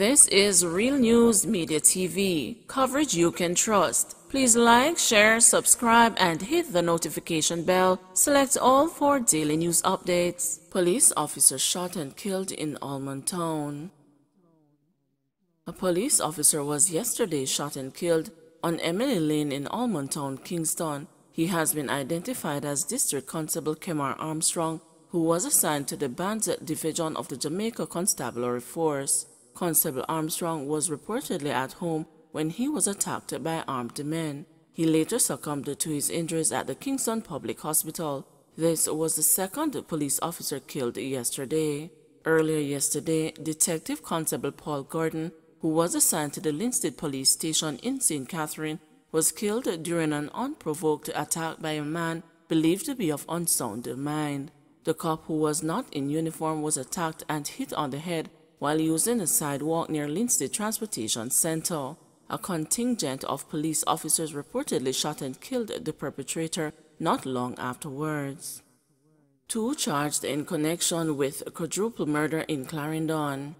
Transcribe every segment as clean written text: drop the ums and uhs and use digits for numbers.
This is Real News Media TV, coverage you can trust. Please like, share, subscribe, and hit the notification bell. Select all for daily news updates. Police officer shot and killed in Almond Town. A police officer was yesterday shot and killed on Emily Lane in Almond Town, Kingston. He has been identified as District Constable Kemar Armstrong, who was assigned to the Bands Division of the Jamaica Constabulary Force. Constable Armstrong was reportedly at home when he was attacked by armed men. He later succumbed to his injuries at the Kingston Public Hospital. This was the second police officer killed yesterday. Earlier yesterday, Detective Constable Paul Gordon, who was assigned to the Linstead Police Station in St. Catherine, was killed during an unprovoked attack by a man believed to be of unsound mind. The cop, who was not in uniform, was attacked and hit on the head while using a sidewalk near Linstead Transportation Center. A contingent of police officers reportedly shot and killed the perpetrator not long afterwards. Two charged in connection with quadruple murder in Clarendon.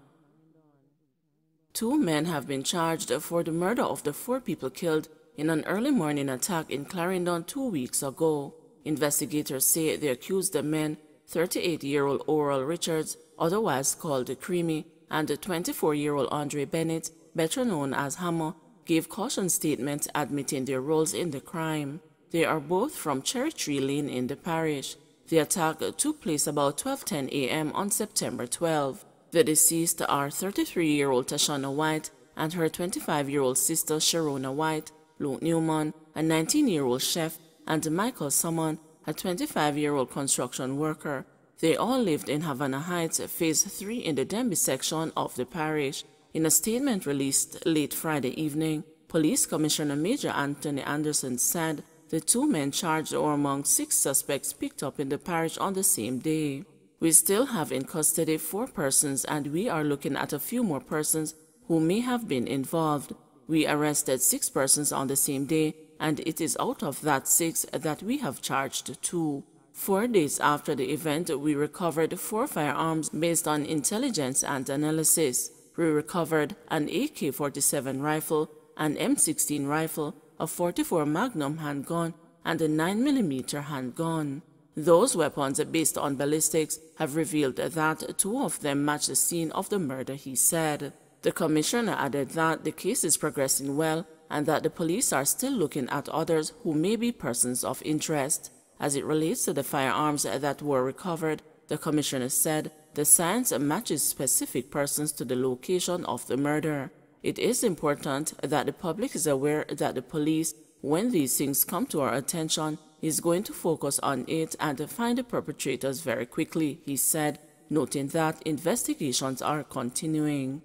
Two men have been charged for the murder of the 4 people killed in an early morning attack in Clarendon 2 weeks ago. Investigators say the accused men, 38-year-old Oral Richards, otherwise called Creamy, and 24-year-old Andre Bennett, better known as Hammer, gave caution statements admitting their roles in the crime. They are both from Cherry Tree Lane in the parish. The attack took place about 12:10 a.m. on September 12. The deceased are 33-year-old Tashana White and her 25-year-old sister Sharona White, Luke Newman, a 19-year-old chef, and Michael Summon, a 25-year-old construction worker. They all lived in Havana Heights, Phase 3 in the Denby section of the parish. In a statement released late Friday evening, Police Commissioner Major Anthony Anderson said the 2 men charged were among 6 suspects picked up in the parish on the same day. We still have in custody 4 persons, and we are looking at a few more persons who may have been involved. We arrested 6 persons on the same day, and it is out of that 6 that we have charged 2. 4 days after the event, we recovered 4 firearms based on intelligence and analysis. We recovered an AK-47 rifle, an M16 rifle, a 44 Magnum handgun, and a 9mm handgun. Those weapons, based on ballistics, have revealed that 2 of them match the scene of the murder, he said. The commissioner added that the case is progressing well and that the police are still looking at others who may be persons of interest. As it relates to the firearms that were recovered, the commissioner said the science matches specific persons to the location of the murder. It is important that the public is aware that the police, when these things come to our attention, is going to focus on it and find the perpetrators very quickly, he said, noting that investigations are continuing.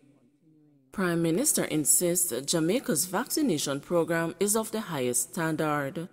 Prime Minister insists Jamaica's vaccination program is of the highest standard.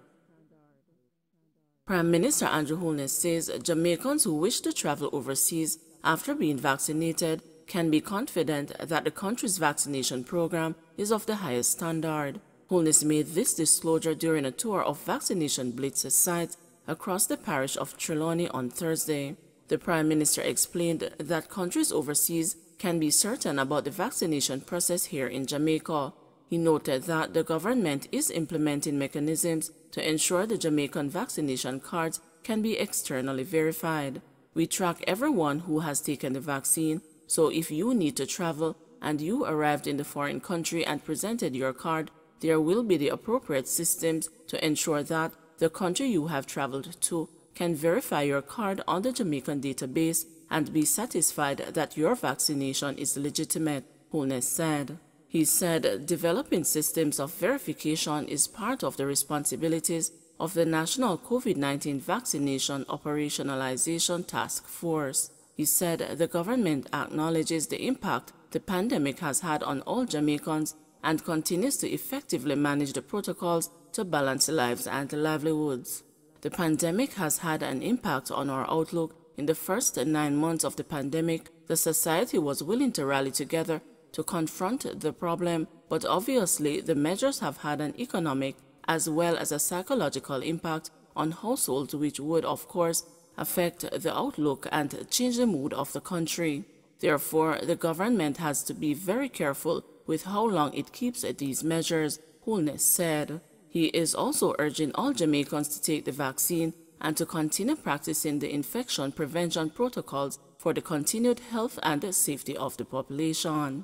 Prime Minister Andrew Holness says Jamaicans who wish to travel overseas after being vaccinated can be confident that the country's vaccination program is of the highest standard. Holness made this disclosure during a tour of vaccination blitz sites across the parish of Trelawney on Thursday. The Prime Minister explained that countries overseas can be certain about the vaccination process here in Jamaica. He noted that the government is implementing mechanisms to ensure the Jamaican vaccination cards can be externally verified. We track everyone who has taken the vaccine, so if you need to travel and you arrived in the foreign country and presented your card, there will be the appropriate systems to ensure that the country you have traveled to can verify your card on the Jamaican database and be satisfied that your vaccination is legitimate, Holness said. He said developing systems of verification is part of the responsibilities of the National COVID-19 Vaccination Operationalization Task Force. He said the government acknowledges the impact the pandemic has had on all Jamaicans and continues to effectively manage the protocols to balance lives and livelihoods. The pandemic has had an impact on our outlook. In the first 9 months of the pandemic, the society was willing to rally together to confront the problem, but obviously the measures have had an economic as well as a psychological impact on households, which would, of course, affect the outlook and change the mood of the country. Therefore, the government has to be very careful with how long it keeps these measures, Holness said. He is also urging all Jamaicans to take the vaccine and to continue practicing the infection prevention protocols for the continued health and safety of the population.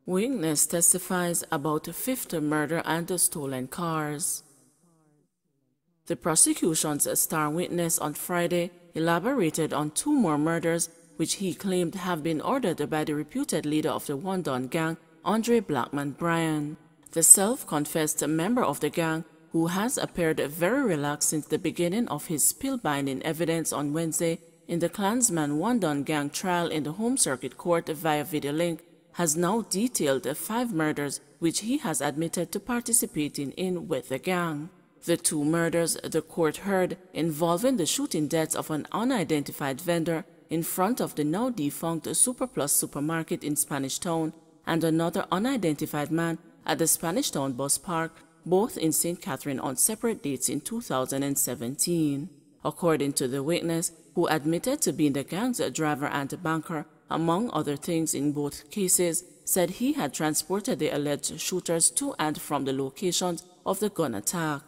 Witness testifies about fifth murder and stolen cars. The prosecution's star witness on Friday elaborated on 2 more murders which he claimed have been ordered by the reputed leader of the One Don gang, Andre Blackman Bryan. The self-confessed member of the gang, who has appeared very relaxed since the beginning of his spellbinding evidence on Wednesday in the Klansman One Don gang trial in the Home Circuit Court via video link, has now detailed 5 murders which he has admitted to participating in with the gang. The 2 murders the court heard involving the shooting deaths of an unidentified vendor in front of the now defunct Superplus supermarket in Spanish Town and another unidentified man at the Spanish Town bus park, both in St. Catherine on separate dates in 2017. According to the witness, who admitted to being the gang's driver and banker, among other things in both cases, said he had transported the alleged shooters to and from the locations of the gun attack.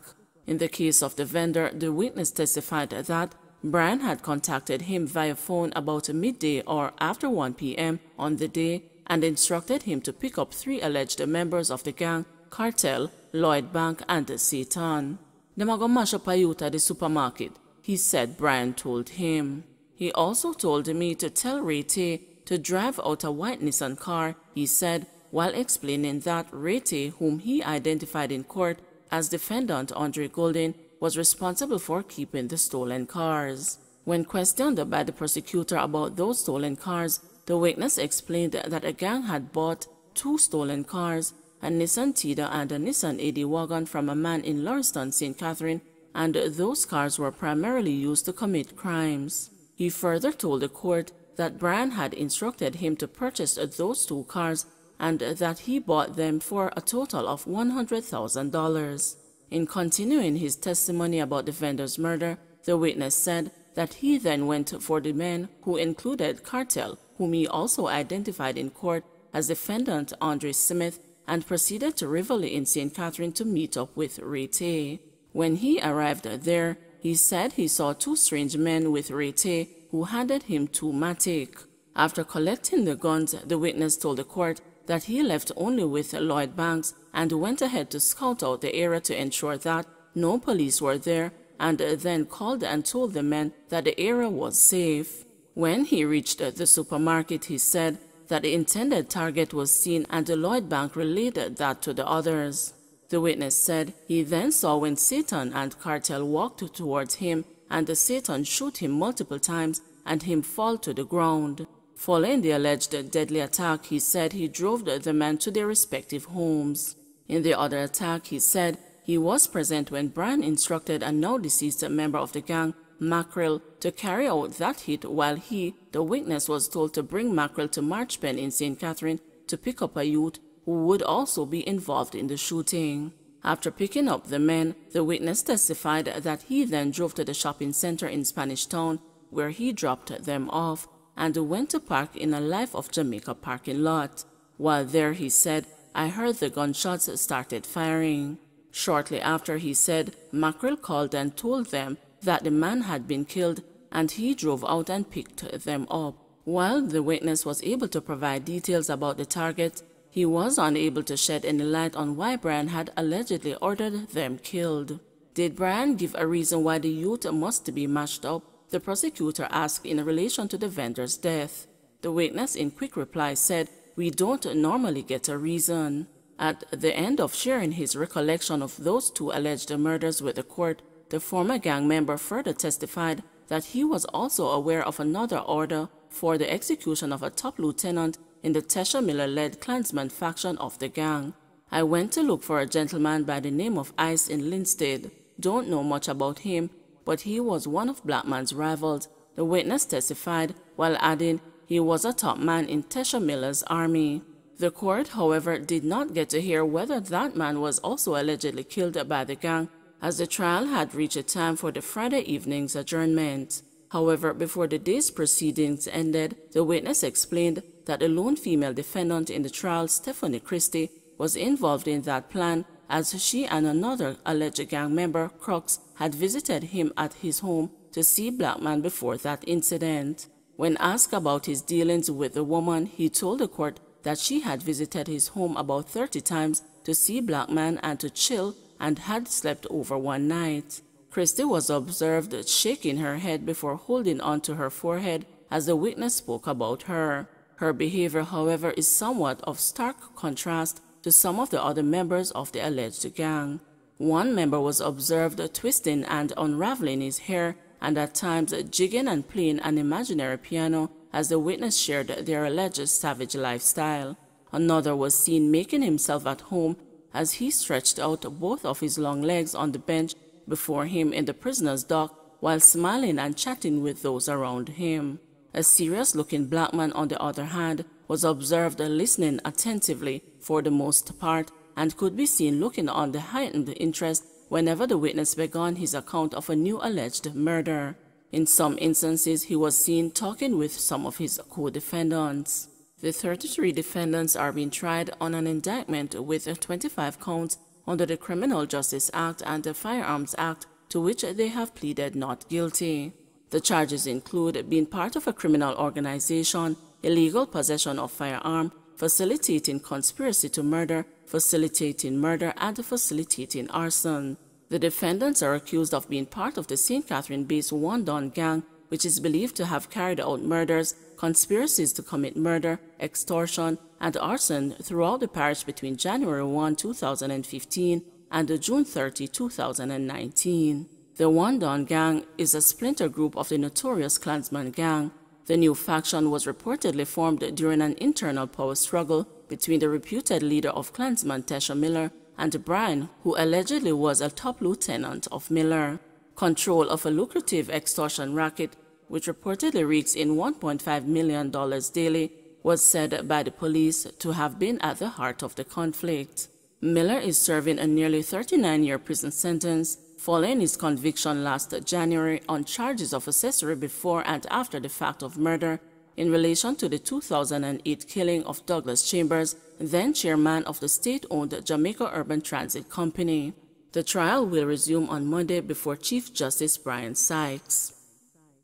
In the case of the vendor, the witness testified that Bryan had contacted him via phone about midday or after 1 p.m. on the day and instructed him to pick up 3 alleged members of the gang, Cartel, Lloyd Bank, and Satan. "Them a go mash up a youth at the supermarket," he said Bryan told him. He also told me to tell Ray Tay to drive out a white Nissan car, he said, while explaining that Ray Tay, whom he identified in court as defendant Andre Golden, was responsible for keeping the stolen cars. When questioned by the prosecutor about those stolen cars, the witness explained that a gang had bought 2 stolen cars, a Nissan Tida and a Nissan AD wagon from a man in Lauriston, St. Catherine, and those cars were primarily used to commit crimes. He further told the court that Bryan had instructed him to purchase those 2 cars and that he bought them for a total of $100,000. In continuing his testimony about the vendor's murder, the witness said that he then went for the men, who included Cartel, whom he also identified in court as defendant Andre Smith, and proceeded to Rivoli in St. Catherine to meet up with Ray Tay. When he arrived there, he said he saw 2 strange men with Ray Tay, who handed him 2 matic. After collecting the guns, the witness told the court that he left only with Lloyd Banks and went ahead to scout out the area to ensure that no police were there, and then called and told the men that the area was safe. When he reached the supermarket, he said that the intended target was seen and the Lloyd Bank related that to the others. The witness said he then saw when Satan and Cartel walked towards him and the Satan shoot him multiple times and him fall to the ground. Following the alleged deadly attack, he said he drove the men to their respective homes. In the other attack, he said he was present when Bryan instructed a now-deceased member of the gang, Mackerel, to carry out that hit while he, the witness, was told to bring Mackerel to Marchpen in St. Catherine to pick up a youth who would also be involved in the shooting. After picking up the men, the witness testified that he then drove to the shopping center in Spanish Town, where he dropped them off, and went to park in a Life of Jamaica parking lot. While there, he said, "I heard the gunshots started firing." Shortly after, he said, Mackerel called and told them that the man had been killed, and he drove out and picked them up. While the witness was able to provide details about the target, he was unable to shed any light on why Bryan had allegedly ordered them killed. Did Bryan give a reason why the youth must be mashed up? The prosecutor asked in relation to the vendor's death. The witness, in quick reply, said, "We don't normally get a reason." At the end of sharing his recollection of those 2 alleged murders with the court, the former gang member further testified that he was also aware of another order for the execution of a top lieutenant in the Tesha Miller-led Klansman faction of the gang. "I went to look for a gentleman by the name of Ice in Linstead. Don't know much about him, but he was one of Blackman's rivals," the witness testified, while adding he was a top man in Tesha Miller's army. The court, however, did not get to hear whether that man was also allegedly killed by the gang, as the trial had reached a time for the Friday evening's adjournment. However, before the day's proceedings ended, the witness explained that the lone female defendant in the trial, Stephanie Christie, was involved in that plan, as she and another alleged gang member, Crooks, had visited him at his home to see Blackman before that incident. When asked about his dealings with the woman, he told the court that she had visited his home about 30 times to see Blackman and to chill, and had slept over one night. Christie was observed shaking her head before holding onto her forehead as the witness spoke about her. Her behavior, however, is somewhat of stark contrast to some of the other members of the alleged gang. One member was observed twisting and unraveling his hair, and at times jigging and playing an imaginary piano as the witness shared their alleged savage lifestyle. Another was seen making himself at home as he stretched out both of his long legs on the bench before him in the prisoner's dock while smiling and chatting with those around him. A serious-looking black man, on the other hand, was observed listening attentively for the most part, and could be seen looking on the heightened interest whenever the witness began his account of a new alleged murder. In some instances, he was seen talking with some of his co-defendants. The 33 defendants are being tried on an indictment with 25 counts under the Criminal Justice Act and the Firearms Act, to which they have pleaded not guilty. The charges include being part of a criminal organization, illegal possession of firearm, facilitating conspiracy to murder, facilitating murder, and facilitating arson. The defendants are accused of being part of the St. Catherine-based One Don gang, which is believed to have carried out murders, conspiracies to commit murder, extortion, and arson throughout the parish between January 1, 2015 and June 30, 2019. The One Don gang is a splinter group of the notorious Klansman gang. The new faction was reportedly formed during an internal power struggle between the reputed leader of Klansman, Tesha Miller, and Brian, who allegedly was a top lieutenant of Miller. Control of a lucrative extortion racket, which reportedly reeks in $1.5 million daily, was said by the police to have been at the heart of the conflict. Miller is serving a nearly 39-year prison sentence following his conviction last January on charges of accessory before and after the fact of murder in relation to the 2008 killing of Douglas Chambers, then chairman of the state-owned Jamaica Urban Transit Company. The trial will resume on Monday before Chief Justice Brian Sykes.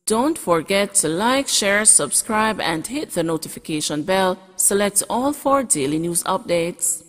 Don't forget to like, share, subscribe, and hit the notification bell. Select all for daily news updates.